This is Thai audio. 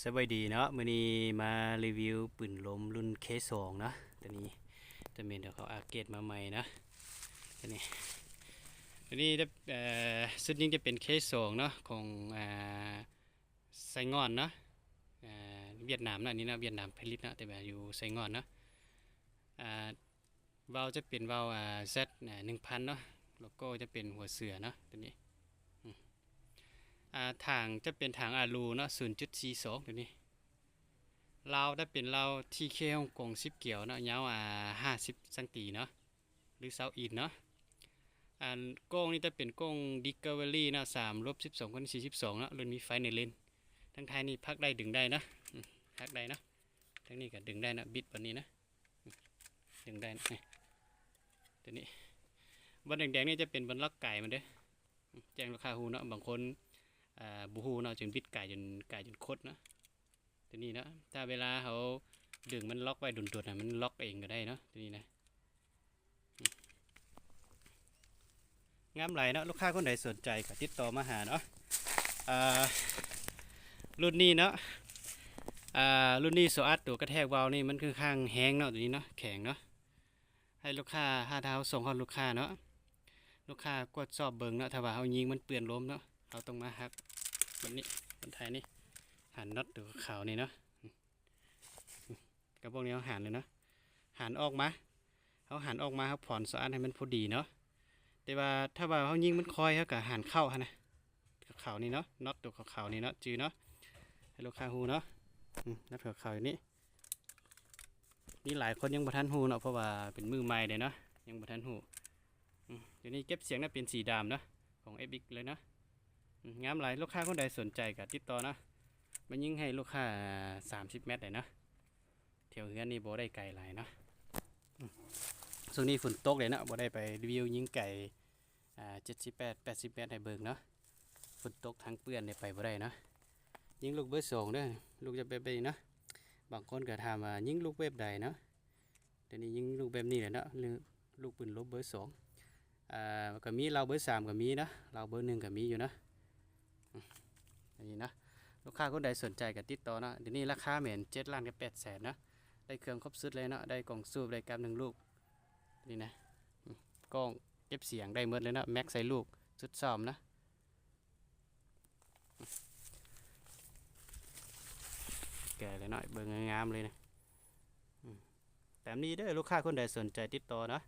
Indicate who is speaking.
Speaker 1: สวัสดีเนาะมื้อนี้มารีวิวปืนลมรุ่น K2 เนาะตัวนี้จะเป็นเดี๋ยวเขาอาเกตมาใหม่นะตัวนี้ชุดนี้จะเป็น K2 เนาะของไซงอนเนาะเวียดนามนะนี่นะเวียดนามผลิตนะแต่แบบอยู่ไซงอนเนาะอ่าวาล์วจะเป็นวาล์วZ 1000เนาะโลโก้จะเป็นหัวเสือเนาะตัวนี้ถังจะเป็นถังอาลูเนาะ 0.42 ตัวนี้ลาวได้เป็นลาวที่เคฮ่องกง10เกี่ยวเนาะยาว50ซังตีเนาะหรือเซาอีนเนาะกล้องนี่จะเป็นกล้อง Discovery นะ3/12x42เนาะรุ่นมีไฟในเลนทั้งท้ายนี่พักได้ดึงได้นะพักได้นะทั้งนี้ก็ดึงได้นะบิดแบบนี้นะดึงได้นะตัวนี้บนแดงๆนี่จะเป็นบนล็อกไก่มันเด้แจ้งราคาฮูเนาะบางคนบูฮูเนาะจนบิดไก่จนคดเนาะตัวนี้นะถ้าเวลาเขาดึงมันล็อกไว้ดุนๆนะมันล็อกเองก็ได้เนาะตัวนี้นะงามไหลเนาะลูกค้าคนใดสนใจก็ติดต่อมาหาเนาะรุ่นนี้เนาะรุ่นนี้โซอัดตัวกระแทกวาล์วนี่มันคือข้างแห้งเนาะตัวนี้เนาะแข็งเนาะให้ลูกค้า5 เท้าส่งให้ลูกค้าเนาะลูกค้ากดสอบเบิ่งเนาะถ้าว่าเขายิงมันเปื่อนล้มเนาะเขาต้องมาหักแบบนี้บนไทยนี่หันน็อตตัวขาวนี่เนาะกระบอกนี้เขาหันเลยเนาะหันออกมาเขาหันออกมาเขาผ่อนโซอัดให้มันพอดีเนาะแต่ว่าถ้าว่าเขายิงมันคอยเขาก็หันเข้าฮะนะขาวนี่เนาะน็อตตัวขาวนี่เนาะจือเนาะให้ลูกค้าฮูเนาะน็อตขาวอย่างนี้นี่หลายคนยังบ่ทันฮูเนาะเพราะว่าเป็นมือใหม่เลยเนาะยังบ่ทันฮูเดี๋ยวนี้เก็บเสียงน่ะเป็นสีดำเนาะของ FX เลยเนาะงามหลายลูกค้าคนใดสนใจก็ติดต่อนะมันยิงให้ลูกค้า30 เมตรเลยเนาะเที่ยวเฮือนนี่บ่ได้ไกลหลายเนาะช่วงนี้ฝนตกเลยเนาะบ่ได้ไปรีวิวยิงไก่78-80 เมตรให้เบิ่งเนาะฝนตกทั้งเปื้อนได้ไปบ่ได้เนาะยิงลูกเบอร์2เด้อลูกจะแบบนี้เนาะบางคนก็ถามว่ายิงลูกแบบใดเนาะเดี๋ยวนี้ยิงลูกแบบนี้แหละเนาะลูกปืนลบเบอร์2ก็มีเราเบอร์3ก็มีนะเราเบอร์1ก็มีอยู่นะอันนี้นะลูกค้าคนใดสนใจก็ติดต่อนะเดี๋ยวนี้ราคาเหมือน7 ล้านกับ8 แสนนะได้เครื่องครบชุดเลยเนาะได้กล่องสูบได้กำ1 ลูกนี่นะกล้องเก็บเสียงได้หมดเลยนะแม็กใส่ลูกชุดซ้อมนะแก่เลยหน่อยเบิ่งงามเลยนะแต่นี้เด้อลูกค้าคนใดสนใจติดต่อนะ